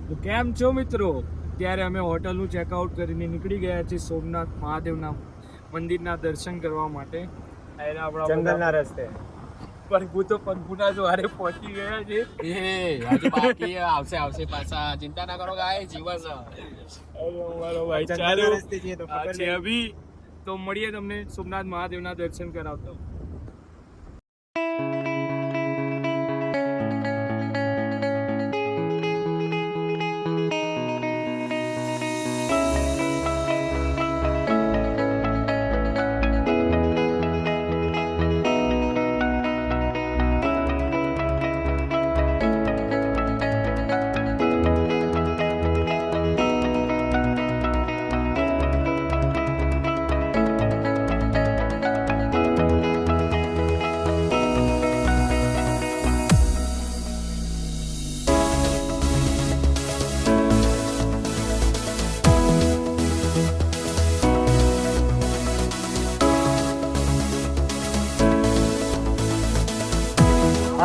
તો કેમ છો મિત્રો? ત્યારે અમે હોટલનું ચેકઆઉટ કરીને નીકળી ગયા છીએ સોમનાથ મહાદેવના મંદિરના દર્શન કરવા માટે. જંગલના રસ્તે પંગુ તો પંગુના દ્વારે પહોંચી ગયા છે. હજી બાકી આવશે પાછા, ચિંતા ના કરો ગાય જીવસ. અમારો ભાઈ રસ્તે છીએ તો ખબર છે અભી. તો મળીએ તમને સોમનાથ મહાદેવના દર્શન કરાવતા.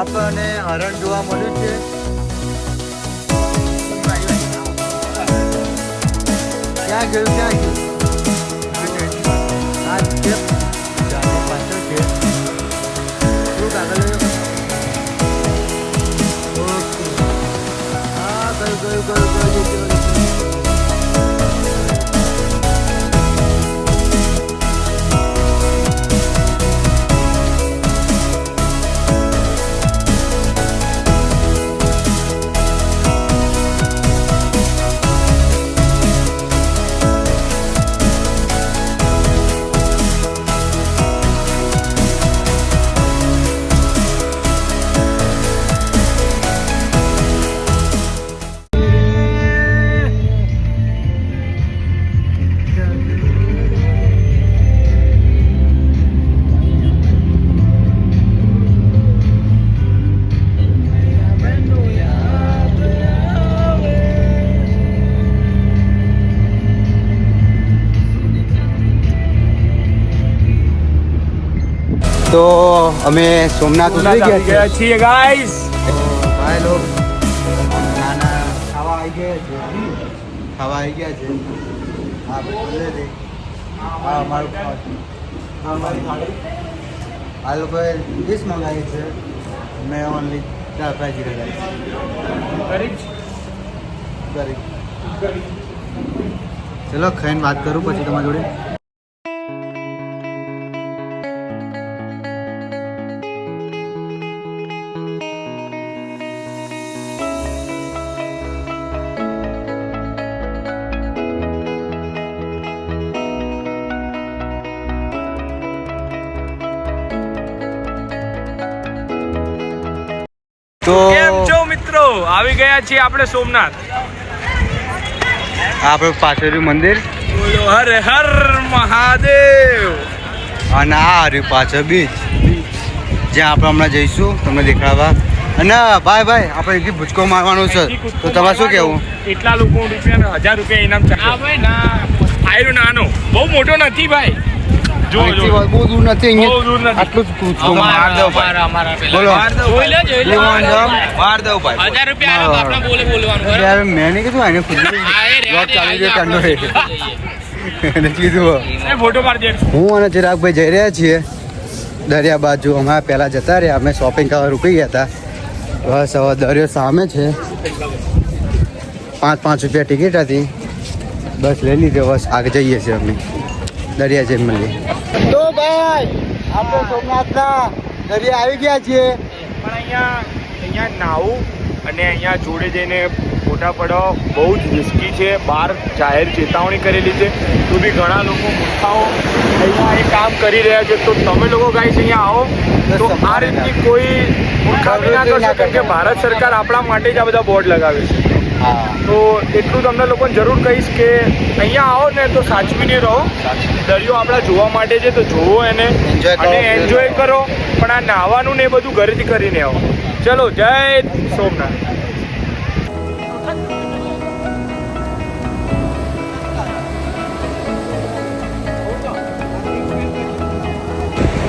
આપણને હરણ જોવા મળ્યું છે. ક્યાં ગયું આ છે પાછળ છે. શું કાગળ? ઓકે, હા ગયું. તો અમે સોમનાથ ઉતરી ગયા છીએ ગાઈસ. ભાઈ લોગ નાના ખાવા આવી ગયા છે. હા બોલે દે. હા અમારું અમારી થાળી. આ લોકોએ ડીશ મંગાવી છે. મેં ઓનલી દાળ ફ્રાય જીરા રાઈસ. ચલો ખાઈને વાત કરું પછી તમારી જોડે. તો કેમ છો મિત્રો? આવી ગયા છીએ આપણે સોમનાથ. આપણે પાછળ મંદિર બોલો હર હર મહાદેવ. અને આ રહ્યું પાછળ બીચ, જ્યાં આપણે હમણાં જઈશું તમને દેખાડવા. અને ભાઈ આપણે અહીંથી ભૂચકો મારવાનો છે, તો તમારે શું કહેવું? એટલા લોકો રૂપિયા 1000 રૂપિયા ઇનામ ચાલે. હા ભાઈ ના, આયરો નાનો, બહુ મોટો નથી ભાઈ. જો બહુ દૂર નથી, બહુ અહીંયા દૂર નથી. આટલું જ ભૂચકો માર દો ભાઈ. બોલો માર દો ભાઈ. 1000 રૂપિયા આપણે બોલવાનું યાર મેં નહીં કીધું આને ખુદ બ્લોગ ચાલી રહ્યો કાંડો એને કીધું. એ ફોટો પાડ દે. હું અને ચિરાગભાઈ જઈ રહ્યા છીએ દરિયા બાજુ. અમારા પહેલાં જતા રહ્યા, અમે શોપિંગ કરવા રૂકી ગયા હતા. બસ હવે દરિયો સામે છે. 5 રૂપિયા ટિકિટ હતી, બસ લઈ લીધો. બસ આગળ જઈએ છીએ અમે દરિયા જઈને મળીએ. તો ભાઈ આપણે સોમનાથના દરિયા આવી ગયા છીએ. પણ અહીંયા નાવું અને અહીંયા જોડે જઈને ફોટા પડવા બહુ જ રિસ્કી છે. બહાર જાહેર ચેતવણી કરેલી છે, તો બી ઘણા લોકો મૂર્ખાઓ અહીંયા એ કામ કરી રહ્યા છે. તો તમે લોકો ગાઈસ અહીંયા આવો તો આ રીતની કોઈ મૂર્ખામી ના કરશો, કેમ કે ભારત સરકાર આપણા માટે જ આ બધા બોર્ડ લગાવે છે. તો એટલું તમને લોકોને જરૂર કહીશ કે અહીંયા આવો ને તો સાચવીને રહો. દરિયો આપણા જોવા માટે છે, તો જોવો એને અને એન્જોય કરો. પણ આ નાહવાનું ને એ બધું ઘરેથી કરીને આવો. ચલો, જય સોમનાથ.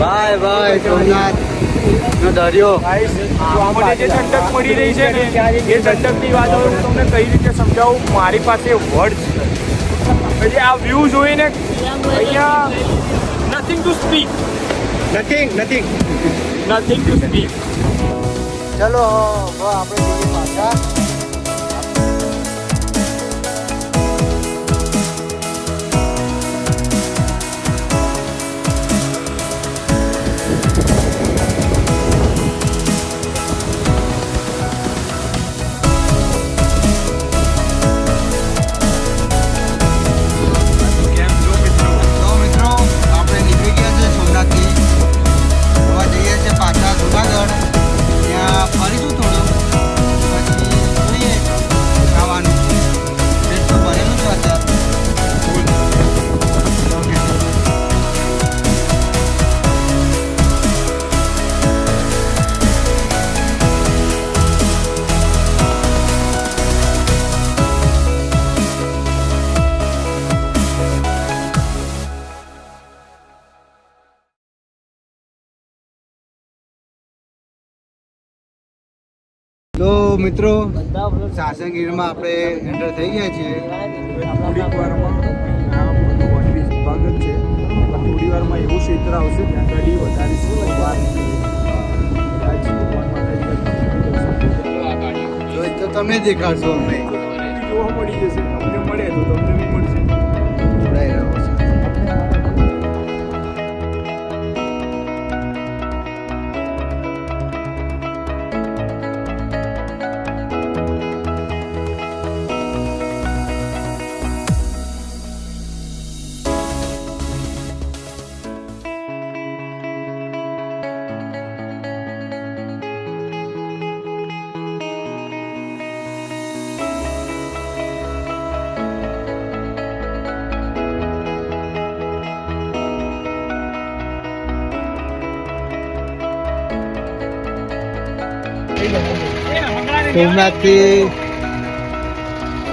બાય સોમનાથ. નો દરિયો. ગાઈસ, આપણને જે ઠંડક મળી રહી છે ને એ ઠંડકની વાત હવે હું તમને કઈ રીતે સમજાવું, મારી પાસે વર્ડ્સ નથી. પછી આ વ્યૂ જોઈને અહીંયા nothing to speak, nothing. Nothing to speak. ચલો હવે આપણે જઈએ પાછા. તો મિત્રો આપણે નીકળી ગયા છે સોમનાથથી. હવે જઈએ છીએ પાછા જુનાગઢ. ત્યાં ફરીશું થોડું, પછી જોઈએ ખાવાનું. પેટ તો ભરેલું છે અત્યારે. ઓકે. તો મિત્રો સાસણગીરમાં આપણે એન્ટર થઈ ગયા છીએ. થોડીક વારમાં આ મોટું વનવીસ વિભાગ જ છે, પણ થોડી વારમાં એવું ક્ષેત્ર આવશે ત્યાં આગળ વધારે શું વાર તો એ તો તમે દેખાડશો અમને. જોવા મળી જશે, અમને મળે તો તમને બી મળશે. જોડાઈ રહ્યો છે.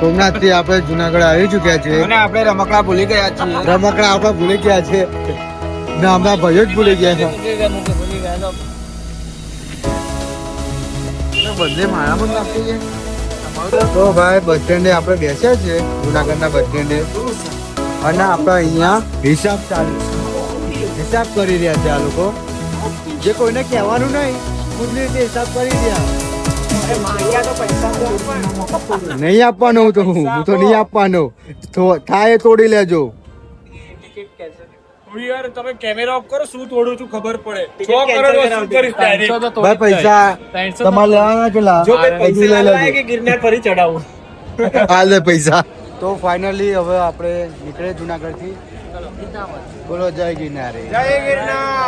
સોમનાથથી આપણે જુનાગઢ આવી ચૂક્યા છીએ. અને આપણે રમકડા ભૂલી ગયા છીએ. રમકડા આપણે ભૂલી ગયા છે ને હમણાં ભાઈઓ જ ભૂલી ગયા છે. બધે મારા પણ લાગતી છે. તો ભાઈ બસ સ્ટેન્ડે આપણે બેસ્યા છે, જુનાગઢના બસ સ્ટેન્ડે. અને આપણે અહીંયા હિસાબ ચાલુ છે. હિસાબ કરી રહ્યા છે આ લોકો. જે કોઈને કહેવાનું નહીં, ખુદની રીતે હિસાબ કરી રહ્યા. નહીં આપવાનો હું તો નહીં આપવાનો. થાય એ તોડી લેજો. યાર તમે કેમેરા ઓફ કરો, શું તોડું છું ખબર પડે. 100 કરોડ વસૂલ કરીશ direct. ભાઈ પૈસા તમારે લેવાના કેટલા? જો કઈ બધું લઈ લેજો. કે ગિરનાર ફરી ચડાવું. હાલ દે પૈસા. તો ફાઇનલી હવે આપણે નીકળે જુનાગઢથી. બોલો જય ગિરનારી. જય ગિરનાર.